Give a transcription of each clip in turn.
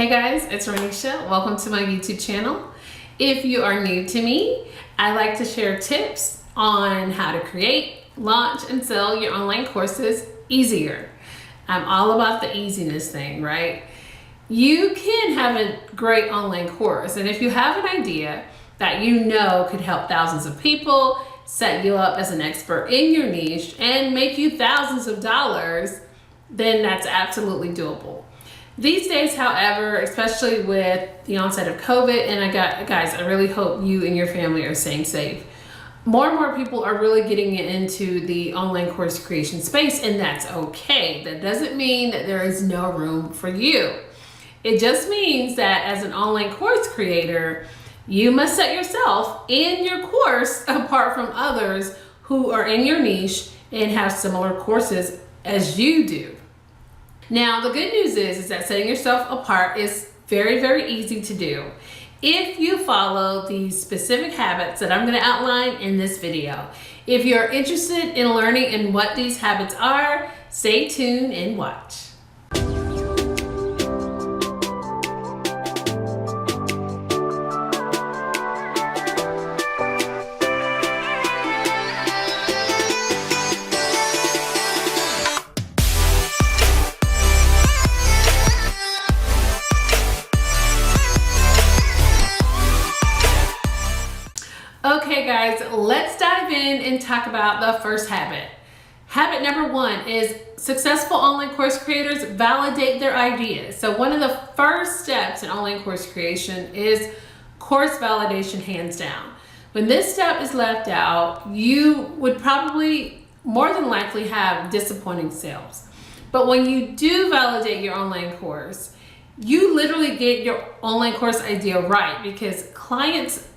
Hey guys, it's Renisha. Welcome to my YouTube channel. If you are new to me, I like to share tips on how to create, launch, and sell your online courses easier. I'm all about the easiness thing, right? You can have a great online course, and if you have an idea that you know could help thousands of people, set you up as an expert in your niche, and make you thousands of dollars, then that's absolutely doable. These days, however, especially with the onset of COVID, and guys, I really hope you and your family are staying safe. More and more people are really getting into the online course creation space, and that's okay. That doesn't mean that there is no room for you. It just means that as an online course creator, you must set yourself and your course apart from others who are in your niche and have similar courses as you do. Now, the good news is that setting yourself apart is very, very easy to do if you follow the specific habits that I'm going to outline in this video. If you're interested in learning in what these habits are, stay tuned and watch. Okay guys, let's dive in and talk about the first habit. Habit number one is successful online course creators validate their ideas. So one of the first steps in online course creation is course validation, hands down. When this step is left out, you would probably more than likely have disappointing sales. But when you do validate your online course, you literally get your online course idea right, because clients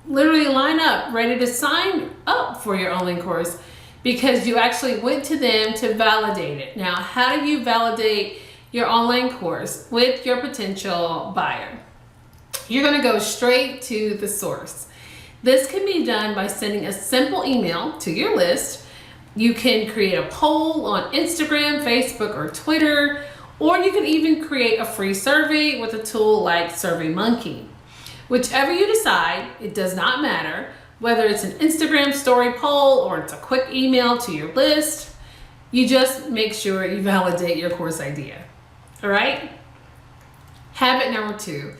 literally line up ready to sign up for your online course because you actually went to them to validate it. Now, how do you validate your online course with your potential buyer? You're going to go straight to the source. This can be done by sending a simple email to your list. You can create a poll on Instagram, Facebook, or Twitter, or you can even create a free survey with a tool like SurveyMonkey. Whichever you decide, it does not matter, whether it's an Instagram story poll or it's a quick email to your list, you just make sure you validate your course idea, all right? Habit number two,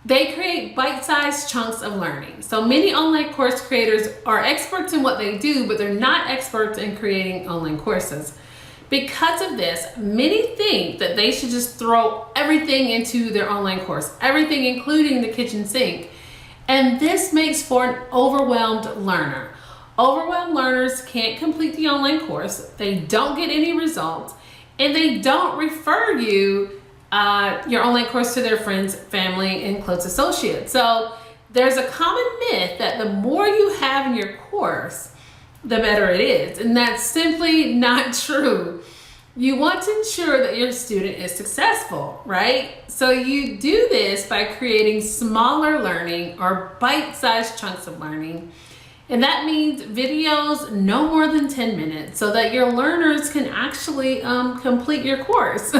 they create bite-sized chunks of learning. So many online course creators are experts in what they do, but they're not experts in creating online courses. Because of this, many think that they should just throw everything into their online course, everything including the kitchen sink. And this makes for an overwhelmed learner. Overwhelmed learners can't complete the online course, they don't get any results, and they don't refer your online course to their friends, family, and close associates. So there's a common myth that the more you have in your course, the better it is. And that's simply not true. You want to ensure that your student is successful, right? So you do this by creating smaller learning or bite-sized chunks of learning. And that means videos no more than 10 minutes so that your learners can actually complete your course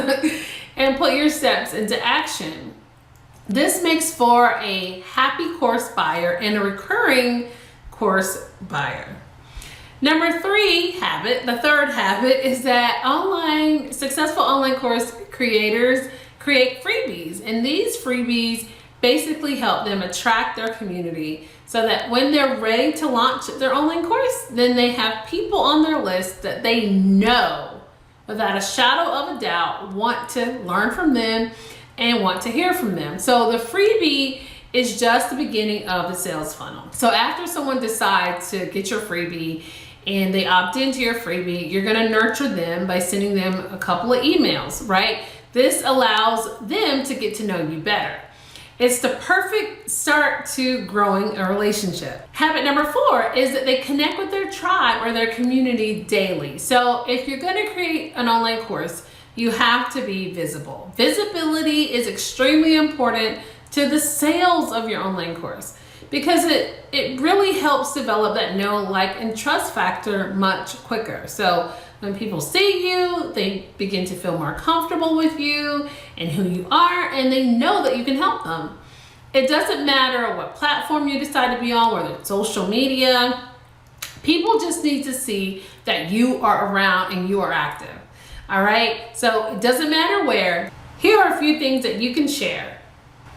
and put your steps into action. This makes for a happy course buyer and a recurring course buyer. Number three habit, the third habit, is that successful online course creators create freebies. And these freebies basically help them attract their community so that when they're ready to launch their online course, then they have people on their list that they know without a shadow of a doubt want to learn from them and want to hear from them. So the freebie is just the beginning of the sales funnel. So after someone decides to get your freebie and they opt into your freebie, you're gonna nurture them by sending them a couple of emails, right? This allows them to get to know you better. It's the perfect start to growing a relationship. Habit number four is that they connect with their tribe or their community daily. So if you're gonna create an online course, you have to be visible. Visibility is extremely important to the sales of your online course, because it really helps develop that know, like, and trust factor much quicker. So When people see you, they begin to feel more comfortable with you and who you are, and they know that you can help them. It doesn't matter what platform you decide to be on, whether it's social media. People just need to see that you are around and you are active. All right, so it doesn't matter where. Here are a few things that you can share.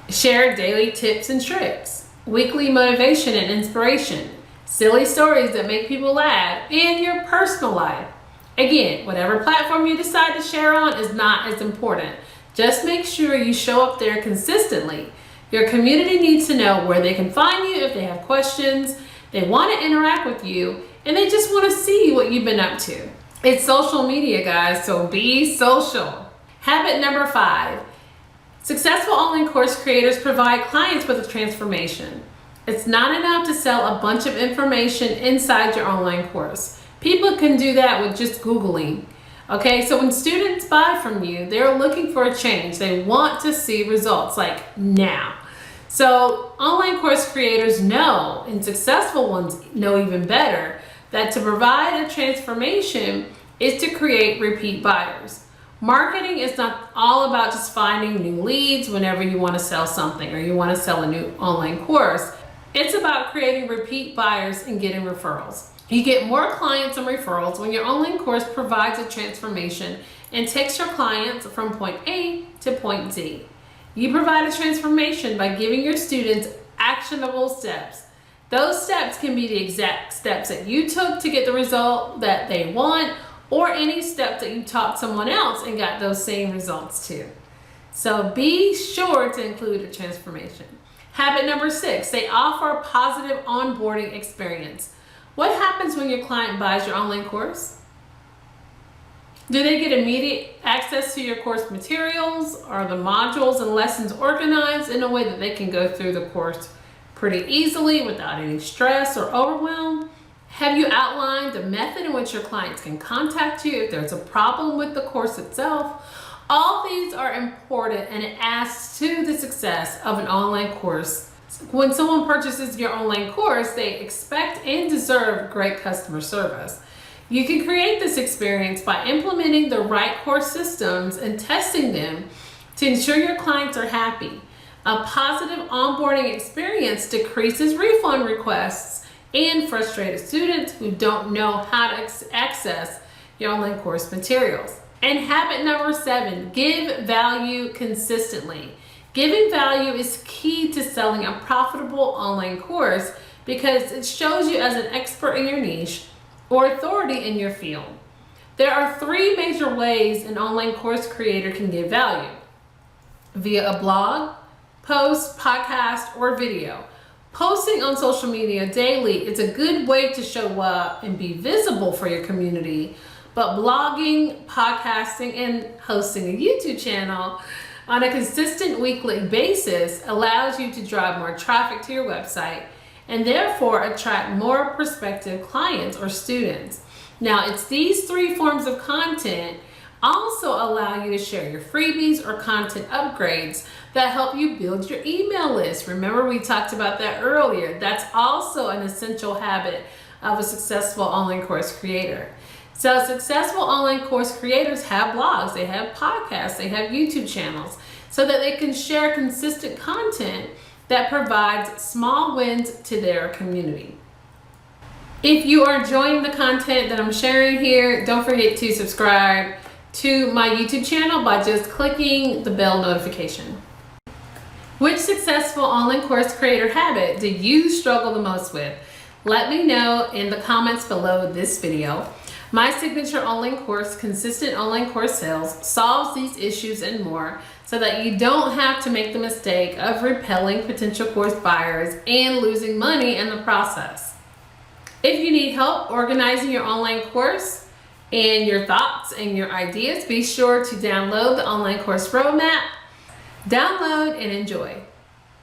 Share daily tips and tricks, weekly motivation and inspiration, silly stories that make people laugh, and your personal life. Again, whatever platform you decide to share on is not as important. Just make sure you show up there consistently. Your community needs to know where they can find you if they have questions, they want to interact with you, and they just want to see what you've been up to. It's social media, guys, so be social. Habit number 5. Successful online course creators provide clients with a transformation. It's not enough to sell a bunch of information inside your online course. People can do that with just Googling. Okay, so when students buy from you, they're looking for a change. They want to see results like now. So online course creators know, and successful ones know even better, that to provide a transformation is to create repeat buyers. Marketing is not all about just finding new leads whenever you want to sell something or you want to sell a new online course. It's about creating repeat buyers and getting referrals. You get more clients and referrals when your online course provides a transformation and takes your clients from point A to point Z. You provide a transformation by giving your students actionable steps. Those steps can be the exact steps that you took to get the result that they want, or any steps that you taught someone else and got those same results too. So be sure to include a transformation. Habit number 6, they offer a positive onboarding experience. What happens when your client buys your online course? Do they get immediate access to your course materials? Are the modules and lessons organized in a way that they can go through the course pretty easily without any stress or overwhelm? Have you outlined the method in which your clients can contact you if there's a problem with the course itself? All these are important, and it adds to the success of an online course. When someone purchases your online course, they expect and deserve great customer service. You can create this experience by implementing the right course systems and testing them to ensure your clients are happy. A positive onboarding experience decreases refund requests and frustrated students who don't know how to access your online course materials. And habit number 7, give value consistently. Giving value is key to selling a profitable online course because it shows you as an expert in your niche or authority in your field. There are 3 major ways an online course creator can give value: via a blog, post, podcast, or video. Posting on social media daily is a good way to show up and be visible for your community, but blogging, podcasting, and hosting a YouTube channel on a consistent weekly basis allows you to drive more traffic to your website and therefore attract more prospective clients or students. Now, it's these 3 forms of content also allow you to share your freebies or content upgrades that help you build your email list. Remember, we talked about that earlier. That's also an essential habit of a successful online course creator. So successful online course creators have blogs, they have podcasts, they have YouTube channels, so that they can share consistent content that provides small wins to their community. If you are enjoying the content that I'm sharing here, don't forget to subscribe to my YouTube channel by just clicking the bell notification. Which successful online course creator habit do you struggle the most with? Let me know in the comments below this video. My signature online course, Consistent Online Course Sales, solves these issues and more so that you don't have to make the mistake of repelling potential course buyers and losing money in the process. If you need help organizing your online course and your thoughts and your ideas, be sure to download the online course roadmap. Download and enjoy.